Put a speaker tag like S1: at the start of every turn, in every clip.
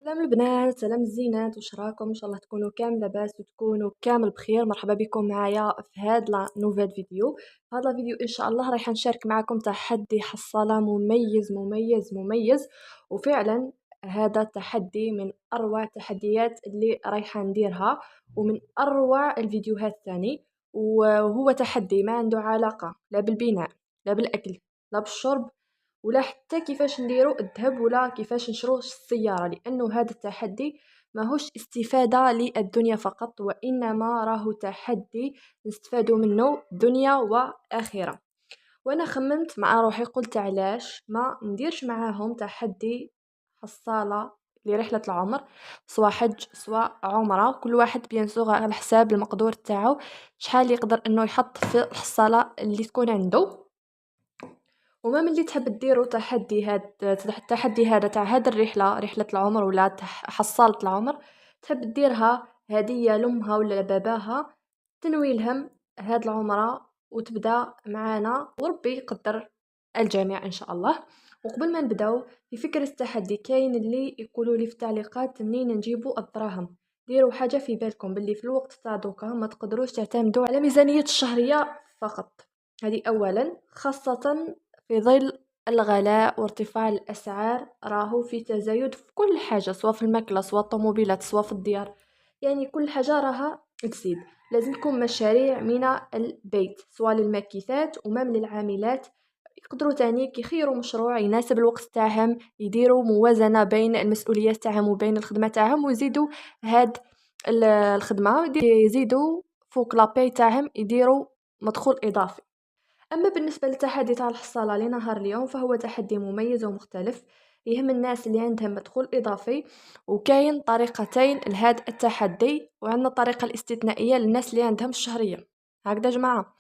S1: سلام البنات، سلام الزينات، واش راكم؟ ان شاء الله تكونوا كامل لاباس وتكونوا كامل بخير. مرحبا بكم معايا في هاد لا نوفيل فيديو. في هاد لا فيديو ان شاء الله راح نشارك معكم تحدي حصاله مميز مميز مميز. وفعلا هذا التحدي من اروع التحديات اللي رايحه نديرها، ومن اروع الفيديوهات ثاني. وهو تحدي ما عنده علاقه لا بالبناء لا بالاكل لا بالشرب ولا حتى كيفاش نديرو الذهب ولا كيفاش نشرو السيارة، لأنه هذا التحدي ماهوش استفادة للدنيا فقط، وإنما راه تحدي نستفادو منه دنيا وآخرة. وأنا خممت مع روحي، قلت علاش ما نديرش معاهم تحدي حصالة لرحلة العمر، سواء حج سواء عمرة، كل واحد بيان سور على حساب المقدور تاعو شحال يقدر انه يحط في الحصالة اللي تكون عنده. وما ملي تحب ديروا التحدي هذا تاع هاد الرحله، رحله العمر ولا حصاله العمر، تحب ديرها هديه لامها ولا لباباها، تنوي لهم هاد العمره وتبدا معانا، وربي يقدر الجميع ان شاء الله. وقبل ما نبداو في فكره التحدي، كاين اللي يقولوا لي في التعليقات منين نجيبوا الدراهم. ديروا حاجه في بالكم باللي في الوقت تاع دوكا ما تقدروش تعتمدوا على ميزانيه الشهريه فقط. هذه اولا، خاصه في ظل الغلاء وارتفاع الأسعار، راهو في تزايد في كل حاجة، سواء في الماكلة سواء الطوموبيلات سواء في الديار، يعني كل حاجة راها تزيد. لازم تكون مشاريع من البيت، سواء للماكيثات ومام للعاملات، يقدروا تاني يخيروا مشروع يناسب الوقت تاعهم، يديروا موازنة بين المسؤوليات تاعهم وبين الخدمة تاعهم، ويزيدوا هاد الخدمة، يزيدوا فوق لاباي تاعهم يديروا مدخول إضافي. أما بالنسبة للتحدي تاع الحصالة لنهار اليوم، فهو تحدي مميز ومختلف، يهم الناس اللي عندهم مدخول إضافي. وكاين طريقتين لهذا التحدي، وعندنا الطريقة الاستثنائية للناس اللي عندهم الشهرية. هكذا جماعة،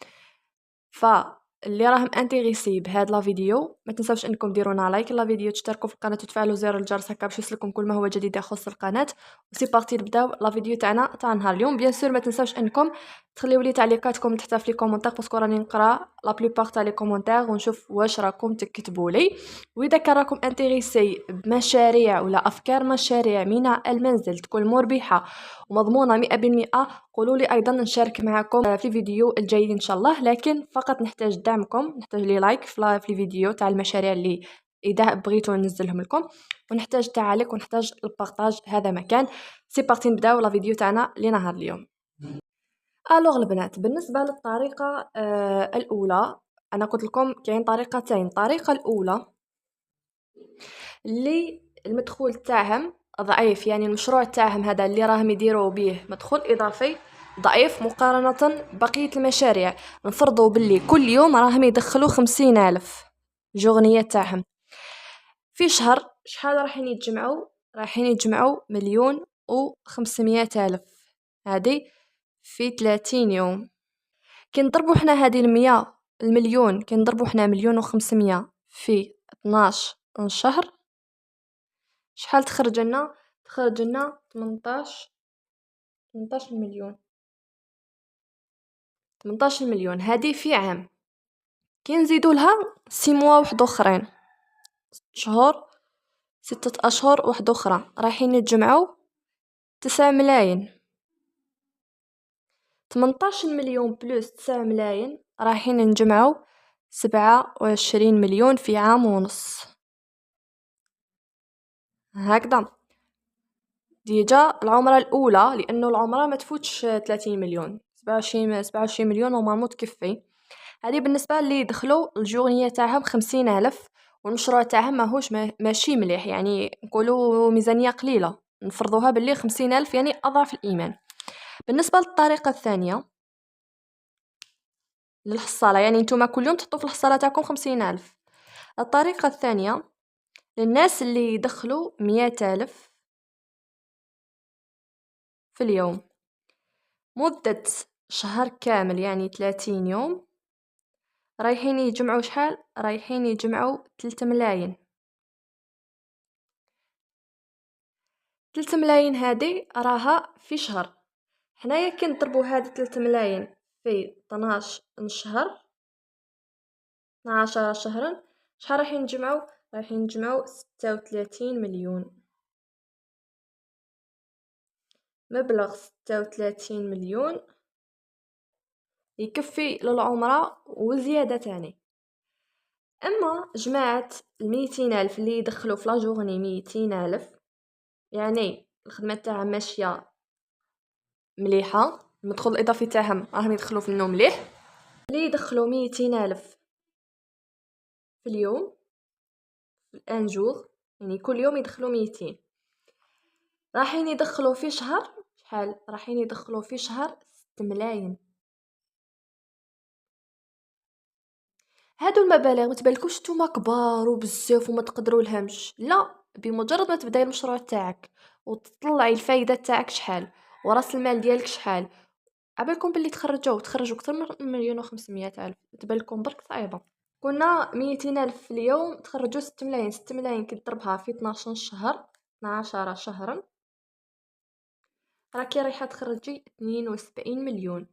S1: فاللي راهم انتريسي بهذا لا فيديو ما تنساوش انكم ديرونا لايك لا فيديو، تشتركوا في القناه وتفعلوا زر الجرس هكا باش يوصلكم كل ما هو جديد يخص القناه. وسي بارتي نبداو لا فيديو تاعنا تاع نهار اليوم. بيان سور ما تنساوش انكم تخليو لي تعليقاتكم تحت في لي كومونتير، باسكو راني نقرا لا بليبار تاع لي كومونتير ونشوف واش راكم تكتبوا لي. واذا كان راكم انتريسي بمشاريع ولا افكار مشاريع من المنزل تكون مربحه ومضمونه 100%، قولوا لي ايضا نشارك معكم في الفيديو الجاي ان شاء الله. لكن فقط نحتاج دعمكم، نحتاج لي لايك في الفيديو تاع المشاريع اللي اذا بغيتوا ننزلهم لكم، ونحتاج تعاليق ونحتاج البارطاج. هذا مكان. سي بارتي نبداو لا فيديو تاعنا لنهار اليوم. الوغ البنات، بالنسبه للطريقه الاولى، انا قلت لكم كاين طريقتين. الطريقه الاولى اللي المدخول تاعهم ضعيف، يعني المشروع تاعهم هذا اللي راهم يديروا به مدخول اضافي ضعيف مقارنة بقية المشاريع. نفرضوا باللي كل يوم راهم يدخلوا 50,000 جغنية تاعهم في شهر، شحال رايحين يتجمعوا 1,500,000. هذه في 30 يوم. كي نضربوا حنا هذه 100 المليون، كي نضربوا حنا 1,500,000 في 12 شهر، شحال تخرج لنا؟ تخرج لنا 18 مليون. 18 مليون هذه في عام. كي نزيدوا لها 6 موا واحد اخرين، 6 شهور، 6 اشهر واحد اخرى، رايحين يتجمعوا 9 ملايين. 18 مليون بلس 9 ملايين رايحين نجمعوا 27 مليون في عام ونص. هكذا ديجا العمرة الأولى، لأنه العمرة ما تفوتش 30 مليون، 27 مليون نورمالمون تكفي. هذه بالنسبة اللي دخلوا الجورنية تاعهم 50,000، والمشروع تاعهم ماهوش ماشي مليح، يعني نقولوا ميزانية قليلة، نفرضوها باللي 50,000 يعني أضعف الإيمان. بالنسبة للطريقة الثانية للحصالة، يعني نتوما كل يوم تحطوا في الحصالة تاعكم 50,000. الطريقة الثانية للناس اللي يدخلوا 100,000 في اليوم مدة شهر كامل، يعني 30 يوم، رايحين يجمعوا شحال؟ رايحين يجمعوا 3 ملايين. 3 ملايين هذه راها في شهر. حنايا كي نضربوا هذه 3 ملايين في 12 شهر، 12 شهرا، شحال رايحين نجمعوا؟ رايحين نجمعوا 36 مليون. مبلغ 36 مليون يكفي للعمرة وزيادة تاني. اما جماعة 200,000 اللي يدخلوا في لا جورني 200,000، يعني الخدمة تاعها ماشية مليحة، المدخول الإضافي تاعهم راهم يدخلوا في النوم مليح، اللي يدخلوا 200,000 في اليوم في الان جور، يعني كل يوم يدخلوا 200، راحين يدخلوا في شهر شحال؟ راحين يدخلوا في شهر 6 ملاين. هادو المبالغ متبالكوش نتوما كبار وبزاف وما تقدروا لهمش، لا، بمجرد ما تبداي المشروع تاعك وتطلعي الفايده تاعك شحال وراس المال ديالك شحال، عبالكم باللي تخرجوا اكثر من 1,500,000، تبالكم برك صعيبه. كنا 200,000 في اليوم تخرجوا 6 ملايين. 6 ملايين كي تضربها في 12 شهر، 12 شهرا، راكي رايحه تخرجي 72 مليون،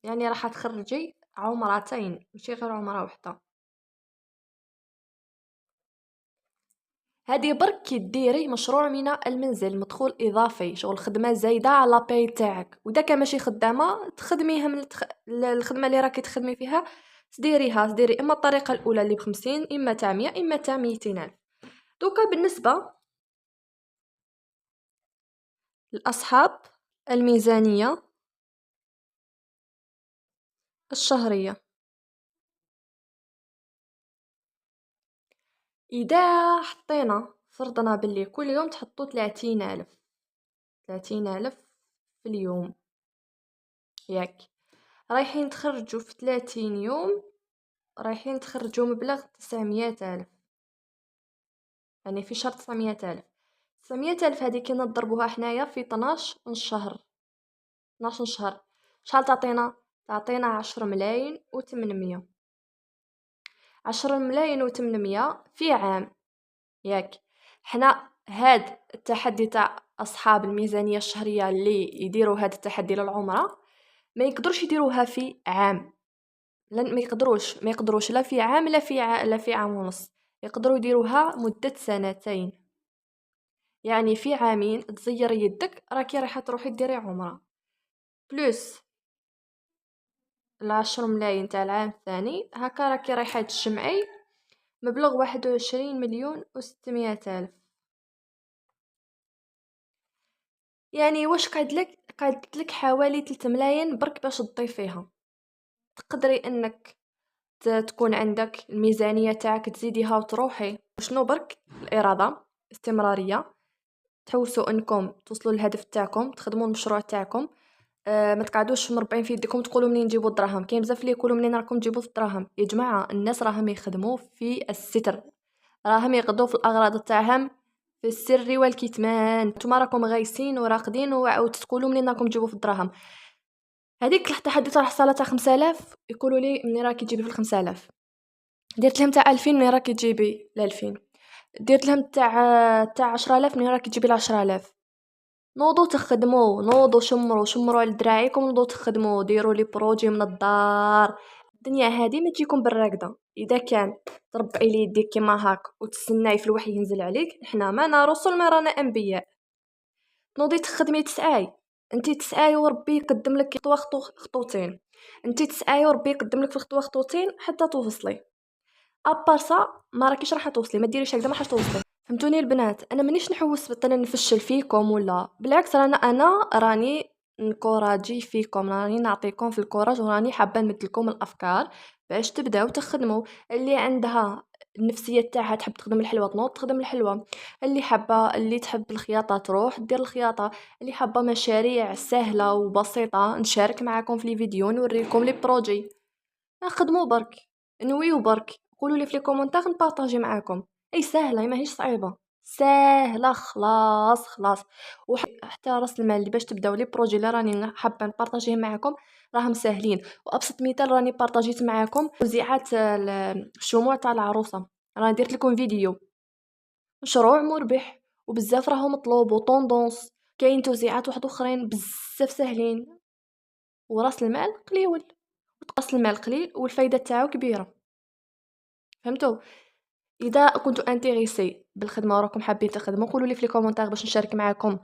S1: يعني راح تخرجي عمرتين ماشي غير عمره واحده. هادي برك كي ديري مشروع من المنزل، مدخول اضافي، شغل خدمه زايده على باي تاعك، واذا كان ماشي خدامه تخدميها من الخدمه اللي راكي تخدمي فيها، تديري اما الطريقه الاولى اللي ب50، اما تاع 100، اما تاع 200 الف. دوكا بالنسبه لاصحاب الميزانيه الشهريه، اذا حطينا فرضنا باللي كل يوم تحطوا 30 الف، 30 الف في اليوم، ياك رايحين تخرجوا في 30 يوم، رايحين تخرجوا مبلغ 900 ألف، يعني في شهر 900 ألف. 900 ألف هذه كي نضربوها حنايا في 12 شهر، 12 شهر شحال تعطينا؟ تعطينا 10 ملايين و800، 10 ملايين و800 في عام، ياك. حنا هاد التحدي تاع أصحاب الميزانية الشهرية اللي يديروا هاد التحدي للعمرة ما يقدروش يديروها في عام، لن ما يقدروش لا في عام لا في عام ونص، يقدروا يديروها مدة سنتين، يعني في عامين تزير يدك راكي رايحة تروحي ديري عمرة، بلوس 10 ملايين تاع العام الثاني، هكا راكي رايحة تجمعي مبلغ 21 مليون و600 ألف. يعني واش قعدت لك حوالي 3 ملايين برك باش تضيفيها، تقدري انك تكون عندك الميزانية تاعك تزيديها وتروحي. شنو برك الإرادة، استمرارية، تحوسوا انكم توصلوا للهدف تاعكم، تخدموا المشروع تاعكم، ما تقعدوش مربعين في يديكم تقولوا منين نجيبوا الدراهم. كاين بزاف اللي يقولوا منين راكم تجيبوا الدراهم. يا جماعه الناس راهم يخدموا في الستر، راهم يغدوا في الاغراض تاعهم في السر والكتمان، نتوما راكم غايسين وراقدين وتقولوا منين راكم تجيبوا في الدراهم. هذيك التحدي تاع الحصاله تاع 5000 يقولوا لي منين راكي تجيبي في 5000، درت لهم تاع 2000 منين راكي تجيبي ل 2000، درت لهم تاع 10000 منين راكي تجيبي ل 10000. نوضو تخدموا، نوضو شمروا على دراعيكم، نوضو تخدموا، ديروا لي بروجي من الدار. الدنيا هذه ما تجيكم بالراقده، اذا كان تربعي لي يديك كيما هاك وتستناي في الوحي ينزل عليك، احنا ما رسل ما رانا انبياء. نوضي تخدمي تسعاي، انتي تسعاي وربي يقدم لك خطوه خطوتين، انتي تسعاي وربي يقدم لك في خطوه خطوتين حتى توصلي. ابارسا ما راكيش راح توصلي، ما ديريش هكذا ما راح توصلي. فهمتوني البنات؟ انا مانيش نحوس مثلا نفشل فيكم ولا بالعكس، انا راني نكوراجي فيكم، راني نعطيكم في الكوراج، وراني حابه نمد لكم الافكار باش تبداو تخدموا. اللي عندها النفسيه تاعها تحب تخدم الحلوه تنوض تخدم الحلوه، اللي تحب الخياطه تروح دير الخياطه، اللي حابه مشاريع سهله وبسيطه نشارك معكم في الفيديو نوريكم لي بروجي. خدموا برك، نويو برك، قولوا لي في لي كومونتير نبارطاجي معاكم. اي سهله، ماهيش صعيبه، سهله خلاص خلاص. وحتى راس المال اللي باش تبداو لي بروجي اللي راني حابه نبارطاجيه معاكم راهم ساهلين. وابسط مثال راني بارطاجيت معاكم توزيعات الشموع تاع العروسه، راني درت لكم فيديو، مشروع مربح وبزاف راهو مطلوب وطوندونس. كاين توزيعات واحد اخرين بزاف ساهلين وراس المال قليل، راس المال قليل والفايده تاعو كبيره. فهمتوا؟ اذا كنتوا انتريسي بالخدمه وراكم حابين تخدموا قولوا لي في لي كومونتير باش نشارك معاكم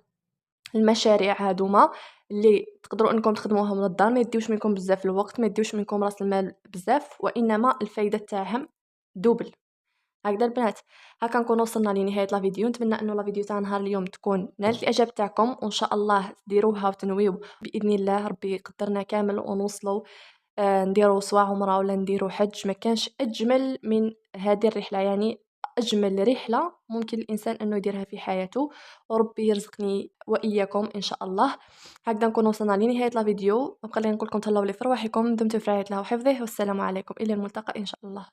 S1: المشاريع هادوما اللي تقدروا أنكم تخدموهم للدار، ما يديوش منكم بزاف الوقت، ما يديوش منكم راس المال بزاف، وإنما الفايدة تاعهم دوبل. هكذا البنات، هاكا نكون وصلنا لنهاية لا فيديو. نتمنى انه لا فيديو تاع نهار اليوم تكون نالت الاعجاب تاعكم، وان شاء الله ديروها وتنويو باذن الله. ربي يقدرنا كامل ونوصلوا نديروا سواء عمره ولا نديروا حج. ما كانش اجمل من هذه الرحله، يعني اجمل رحله ممكن الانسان انه يديرها في حياته، وربي يرزقني واياكم ان شاء الله. هكذا نكون وصلنا لنهايه لا فيديو. بقى لي نقول لكم تهلاو لي في رواحكم، دمتم في رعايه الله وحفظه، والسلام عليكم، الى الملتقى ان شاء الله.